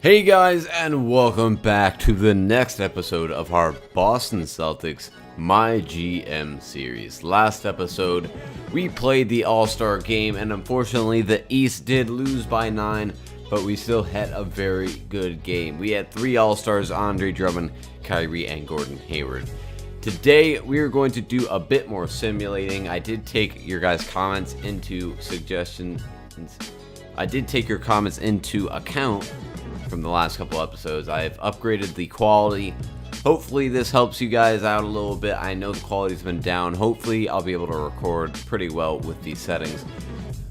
Hey guys, and welcome back to the next episode of our Boston Celtics MyGM series. Last episode, we played the All-Star game, and unfortunately the East did lose by 9, but we still had a very good game. We had 3 All-Stars: Andre Drummond, Kyrie, and Gordon Hayward. Today, we are going to do a bit more simulating. I did take your guys' comments into suggestions. I did take your comments into account from the last couple episodes. I've upgraded the quality. Hopefully this helps you guys out a little bit. I know the quality's been down. Hopefully I'll be able to record pretty well with these settings.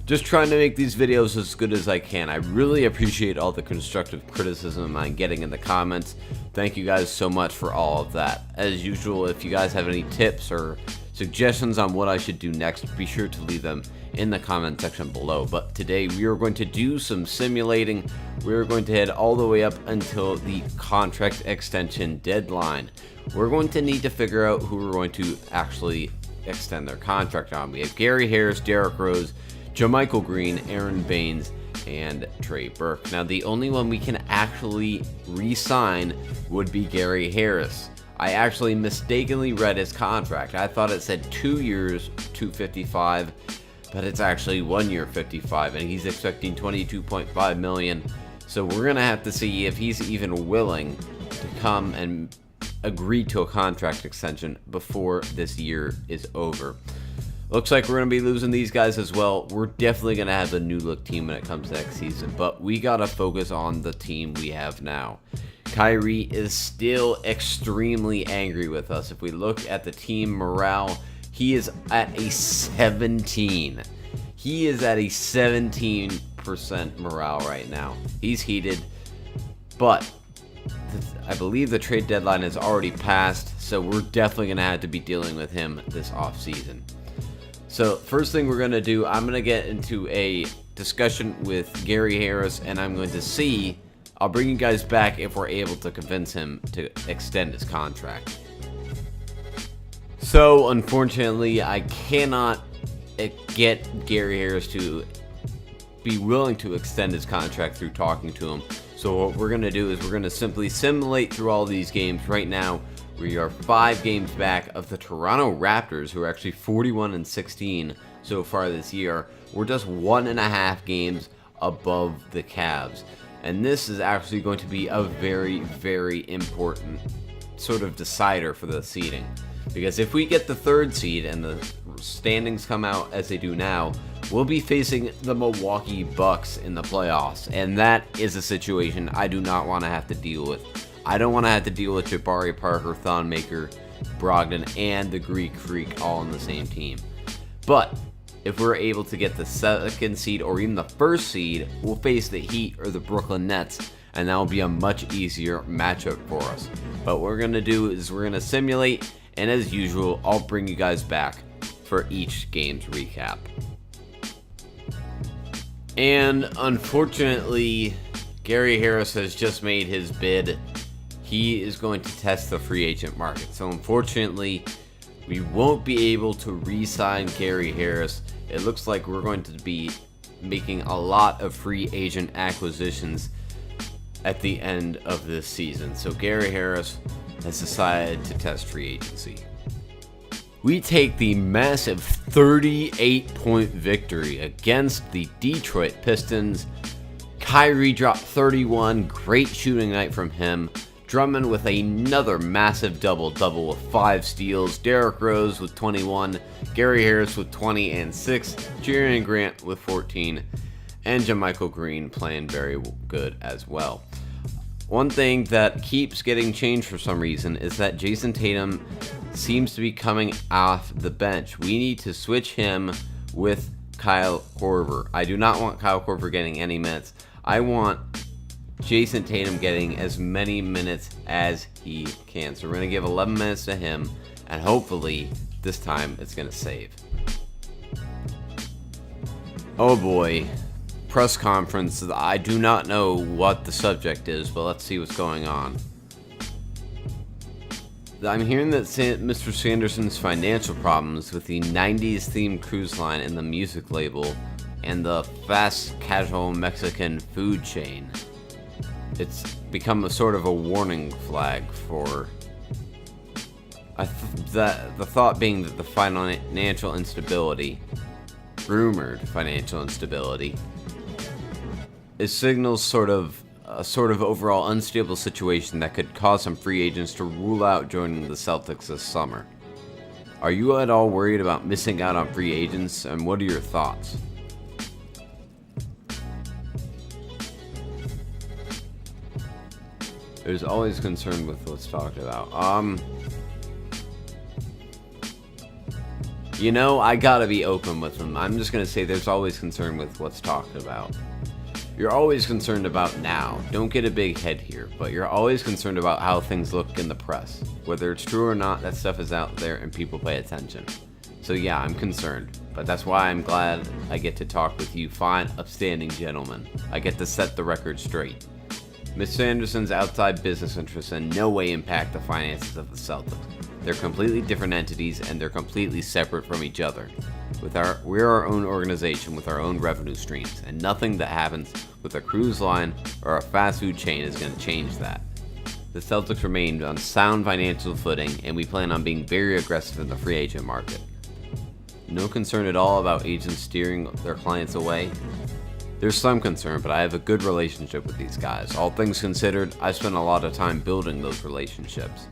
Just trying to make these videos as good as I can. I really appreciate all the constructive criticism I'm getting in the comments. Thank you guys so much for all of that. As usual, if you guys have any tips or suggestions on what I should do next, be sure to leave them in the comment section below. But today we are going to do some simulating. We are going to head all the way up until the contract extension deadline. We're going to need to figure out who we're going to actually extend their contract on. We have Gary Harris, Derrick Rose, JaMychal Green, Aaron Baines, and Trey Burke. Now the only one we can actually re-sign would be Gary Harris. I actually mistakenly read his contract. I thought it said 2 years, $255, but it's actually 1 year, $55, and he's expecting $22.5 million. So we're gonna have to see if he's even willing to come and agree to a contract extension before this year is over. Looks like we're gonna be losing these guys as well. We're definitely gonna have a new look team when it comes next season, but we gotta focus on the team we have now. Kyrie is still extremely angry with us. If we look at the team morale, he is at a 17. He is at a 17% morale right now. He's heated, but I believe the trade deadline has already passed, so we're definitely going to have to be dealing with him this offseason. So first thing we're going to do, I'm going to get into a discussion with Gary Harris, and I'm going to see, I'll bring you guys back if we're able to convince him to extend his contract. So unfortunately, I cannot get Gary Harris to be willing to extend his contract through talking to him. So what we're going to do is we're going to simply simulate through all these games. Right now, we are 5 games back of the Toronto Raptors, who are actually 41-16 so far this year. We're just 1.5 games above the Cavs. And this is actually going to be a very, very important sort of decider for the seeding. Because if we get the 3rd seed and the standings come out as they do now, we'll be facing the Milwaukee Bucks in the playoffs. And that is a situation I do not want to have to deal with. I don't want to have to deal with Jabari Parker, Thonmaker, Brogdon, and the Greek Freak all on the same team. But if we're able to get the 2nd seed or even the 1st seed, we'll face the Heat or the Brooklyn Nets, and that will be a much easier matchup for us. But what we're going to do is we're going to simulate, and as usual, I'll bring you guys back for each game's recap. And unfortunately, Gary Harris has just made his bid. He is going to test the free agent market. So unfortunately, we won't be able to re-sign Gary Harris. It looks like we're going to be making a lot of free agent acquisitions at the end of this season. So Gary Harris has decided to test free agency. We take the massive 38-point victory against the Detroit Pistons. Kyrie dropped 31, great shooting night from him. Drummond with another massive double-double with 5 steals. Derrick Rose with 21. Gary Harris with 20 and 6. Jeremy Grant with 14. And JaMychal Green playing very good as well. One thing that keeps getting changed for some reason is that Jason Tatum seems to be coming off the bench. We need to switch him with Kyle Korver. I do not want Kyle Korver getting any minutes. I want Jason Tatum getting as many minutes as he can. So we're going to give 11 minutes to him, and hopefully this time it's going to save. Oh boy. Press conference. I do not know what the subject is, but let's see what's going on. I'm hearing that Mr. Sanderson's financial problems with the 90s themed cruise line and the music label and the fast casual Mexican food chain. It's become a sort of a warning flag for the thought being that the financial instability, rumored financial instability, it signals a sort of overall unstable situation that could cause some free agents to rule out joining the Celtics this summer. Are you at all worried about missing out on free agents, and what are your thoughts? There's always concern with what's talked about. You know, I gotta be open with them. I'm just gonna say there's always concern with what's talked about. You're always concerned about now. Don't get a big head here, but you're always concerned about how things look in the press. Whether it's true or not, that stuff is out there and people pay attention. So yeah, I'm concerned, but that's why I'm glad I get to talk with you fine, upstanding gentlemen. I get to set the record straight. Mr. Sanderson's outside business interests in no way impact the finances of the Celtics. They're completely different entities and they're completely separate from each other. We're our own organization with our own revenue streams, and nothing that happens with a cruise line or a fast food chain is going to change that. The Celtics remain on sound financial footing, and we plan on being very aggressive in the free agent market. No concern at all about agents steering their clients away? There's some concern, but I have a good relationship with these guys. All things considered, I spent a lot of time building those relationships.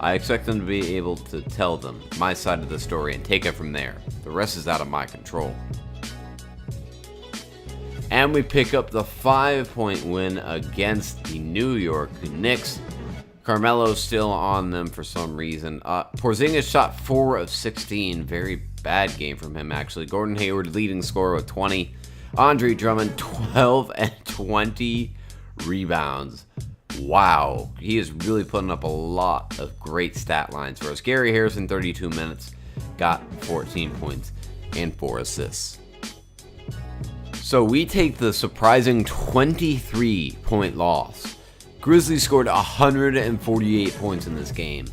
I expect them to be able to tell them my side of the story and take it from there. The rest is out of my control. And we pick up the 5-point win against the New York Knicks. Carmelo's still on them for some reason. Porzingis shot 4 of 16. Very bad game from him, actually. Gordon Hayward leading scorer with 20. Andre Drummond 12 and 20 rebounds. Wow, he is really putting up a lot of great stat lines for us. Gary Harrison, 32 minutes, got 14 points and 4 assists. So we take the surprising 23-point loss. Grizzlies scored 148 points in this game.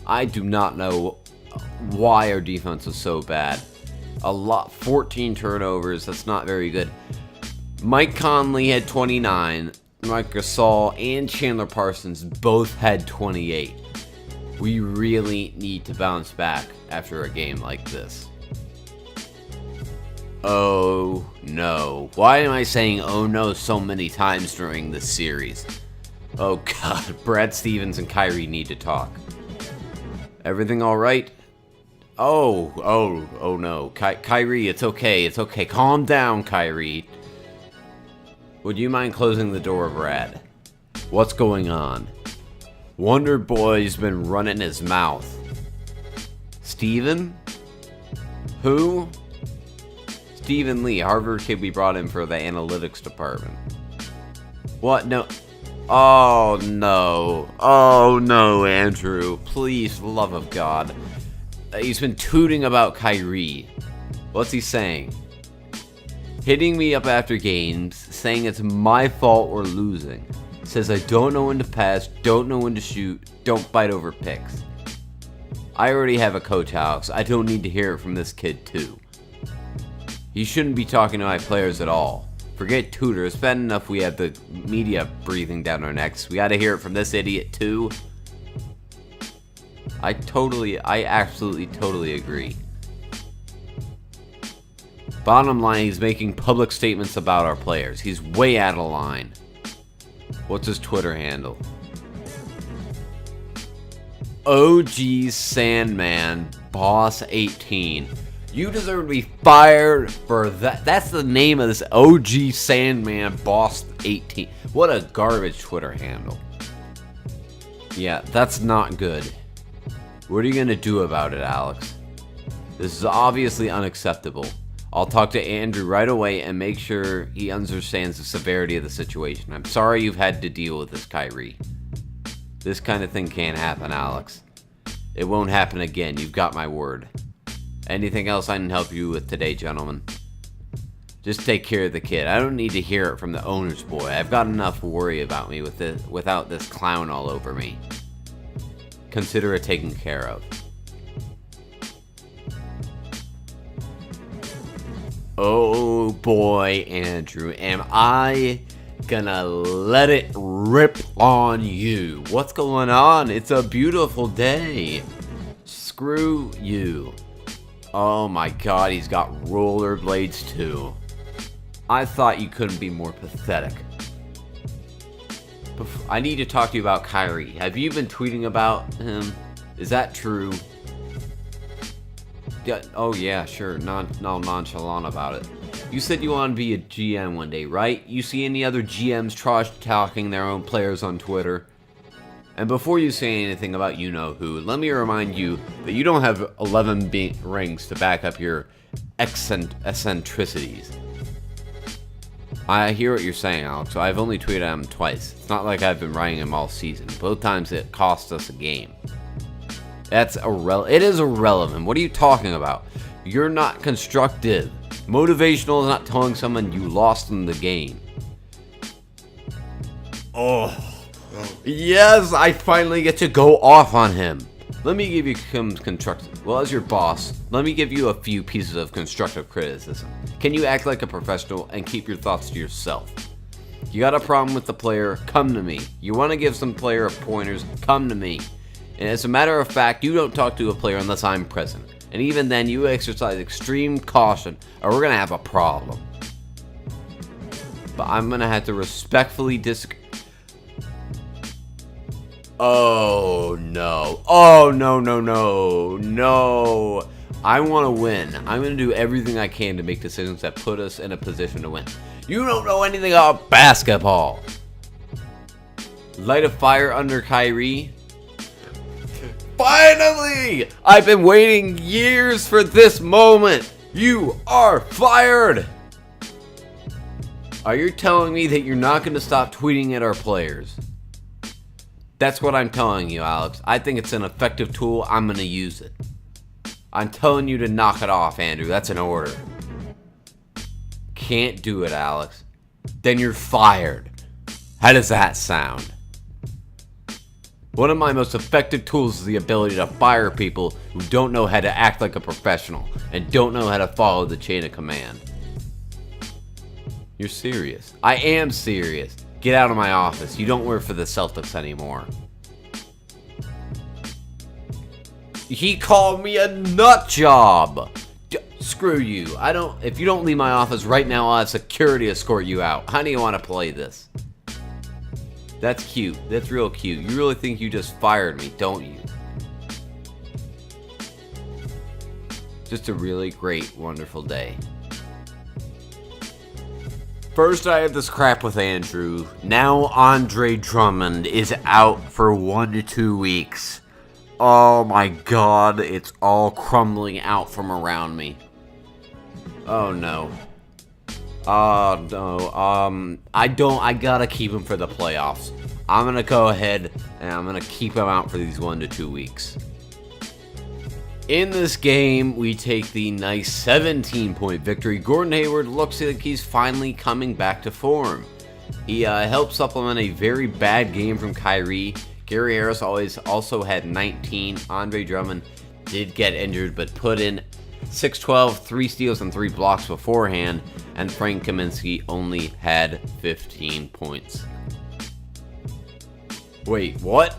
I do not know why our defense was so bad. 14 turnovers, that's not very good. Mike Conley had 29. Mike Gasol and Chandler Parsons both had 28. We really need to bounce back after a game like this. Oh no. Why am I saying oh no so many times during this series? Oh god, Brad Stevens and Kyrie need to talk. Everything alright? Oh no. Kyrie, it's okay. Calm down, Kyrie. Would you mind closing the door, Brad? What's going on? Wonder Boy's been running his mouth. Steven? Who? Stephen Lee, Harvard kid we brought in for the analytics department. What? No. Oh no, Andrew. Please, love of God. He's been tooting about Kyrie. What's he saying? Hitting me up after games, saying it's my fault we're losing. Says I don't know when to pass, don't know when to shoot, don't bite over picks. I already have a coach, Alex. I don't need to hear it from this kid too. He shouldn't be talking to my players at all. Forget Tudor, it's bad enough we have the media breathing down our necks. We gotta hear it from this idiot too. I absolutely totally agree. Bottom line, he's making public statements about our players. He's way out of line. What's his Twitter handle? OG Sandman Boss 18. You deserve to be fired for that. That's the name of this OG Sandman Boss 18. What a garbage Twitter handle. Yeah, that's not good. What are you going to do about it, Alex? This is obviously unacceptable. I'll talk to Andrew right away and make sure he understands the severity of the situation. I'm sorry you've had to deal with this, Kyrie. This kind of thing can't happen, Alex. It won't happen again, you've got my word. Anything else I can help you with today, gentlemen? Just take care of the kid. I don't need to hear it from the owner's boy. I've got enough worry about me without this clown all over me. Consider it taken care of. Oh boy, Andrew, am I Gonna let it rip on you. What's going on? It's a beautiful day. Screw you. Oh my god, he's got rollerblades too. I thought you couldn't be more pathetic. I need to talk to you about Kyrie. Have you been tweeting about him? Is that true? Yeah, oh yeah, sure. Nonchalant about it. You said you want to be a GM one day, right? You see any other GMs trash talking their own players on Twitter? And before you say anything about you-know-who, let me remind you that you don't have 11 rings to back up your eccentricities. I hear what you're saying, Alex. So I've only tweeted him twice. It's not like I've been writing him all season. Both times it cost us a game. It is irrelevant. What are you talking about? You're not constructive. Motivational is not telling someone you lost in the game. Oh. Yes, I finally get to go off on him. Let me give you some constructive... Well, as your boss, let me give you a few pieces of constructive criticism. Can you act like a professional and keep your thoughts to yourself? You got a problem with the player? Come to me. You want to give some player pointers? Come to me. And as a matter of fact, you don't talk to a player unless I'm present. And even then, you exercise extreme caution, or we're going to have a problem. But I'm going to have to respectfully disagree. Oh, no. Oh, no, no, no. No. I want to win. I'm going to do everything I can to make decisions that put us in a position to win. You don't know anything about basketball. Light a fire under Kyrie. Finally! I've been waiting years for this moment. You are fired. Are you telling me that you're not going to stop tweeting at our players? That's what I'm telling you, Alex. I think it's an effective tool. I'm going to use it. I'm telling you to knock it off, Andrew. That's an order. Can't do it, Alex. Then you're fired. How does that sound? One of my most effective tools is the ability to fire people who don't know how to act like a professional and don't know how to follow the chain of command. You're serious. I am serious. Get out of my office. You don't work for the Celtics anymore. He called me a nut job. Screw you. If you don't leave my office right now, I'll have security escort you out. How do you want to play this? That's cute. That's real cute. You really think you just fired me, don't you? Just a really great, wonderful day. First, I have this crap with Andrew. Now, Andre Drummond is out for 1 to 2 weeks. Oh my god, it's all crumbling out from around me. Oh no. Oh no. I gotta keep him for the playoffs. I'm gonna go ahead and I'm gonna keep him out for these 1 to 2 weeks. In this game, we take the nice 17-point victory. Gordon Hayward looks like he's finally coming back to form. He helped supplement a very bad game from Kyrie. Gary Harris also had 19. Andre Drummond did get injured, but put in 6-12, 3 steals and 3 blocks beforehand. And Frank Kaminsky only had 15 points. Wait, what?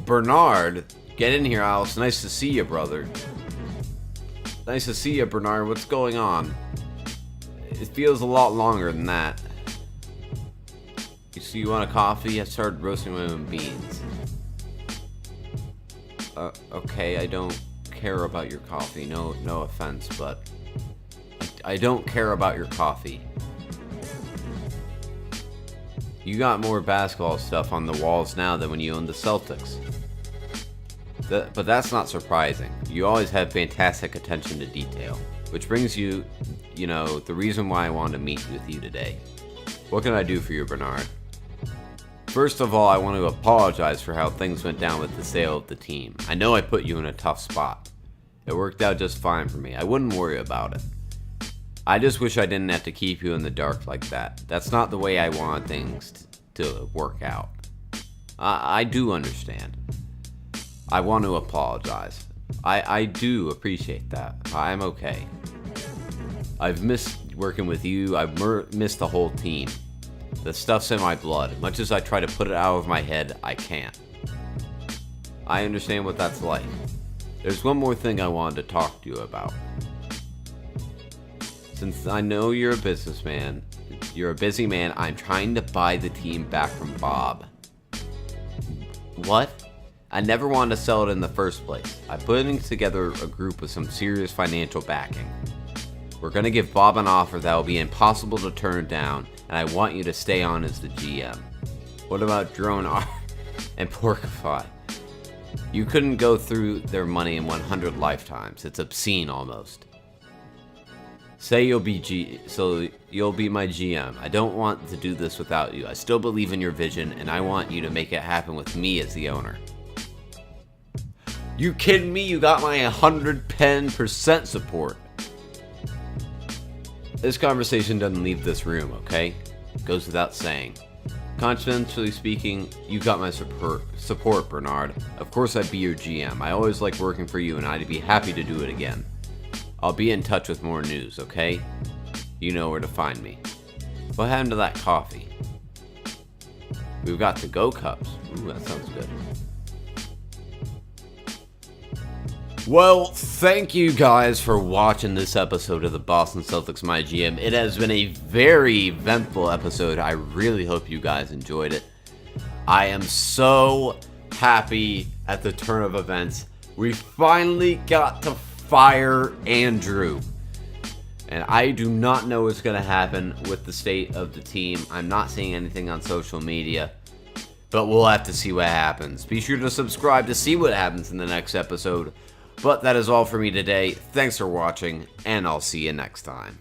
Bernard? Get in here, Alex. Nice to see you, brother. Nice to see you, Bernard. What's going on? It feels a lot longer than that. You want a coffee? I started roasting my own beans. Okay, I don't care about your coffee. No offense, but I don't care about your coffee. You got more basketball stuff on the walls now than when you owned the Celtics. But that's not surprising. You always have fantastic attention to detail. Which brings you, the reason why I wanted to meet with you today. What can I do for you, Bernard? First of all, I want to apologize for how things went down with the sale of the team. I know I put you in a tough spot. It worked out just fine for me. I wouldn't worry about it. I just wish I didn't have to keep you in the dark like that. That's not the way I want things to work out. I do understand. I want to apologize. I do appreciate that. I'm okay. I've missed working with you. I've missed the whole team. The stuff's in my blood. Much as I try to put it out of my head, I can't. I understand what that's like. There's one more thing I wanted to talk to you about. Since I know you're a businessman, you're a busy man, I'm trying to buy the team back from Bob. What? I never wanted to sell it in the first place. I'm putting together a group with some serious financial backing. We're going to give Bob an offer that will be impossible to turn down, and I want you to stay on as the GM. What about Drone R and Porcify? You couldn't go through their money in 100 lifetimes. It's obscene almost. Say you'll be my GM. I don't want to do this without you. I still believe in your vision, and I want you to make it happen with me as the owner. You kidding me? You got my 110% support. This conversation doesn't leave this room, okay? Goes without saying. Confidentially speaking, you got my support, Bernard. Of course I'd be your GM. I always like working for you, and I'd be happy to do it again. I'll be in touch with more news, okay? You know where to find me. What happened to that coffee? We've got to-go cups. Ooh, that sounds good. Well, thank you guys for watching this episode of the Boston Celtics MyGM. It has been a very eventful episode. I really hope you guys enjoyed it. I am so happy at the turn of events. We finally got to fire Andrew. And I do not know what's going to happen with the state of the team. I'm not seeing anything on social media. But we'll have to see what happens. Be sure to subscribe to see what happens in the next episode. But that is all for me today. Thanks for watching, and I'll see you next time.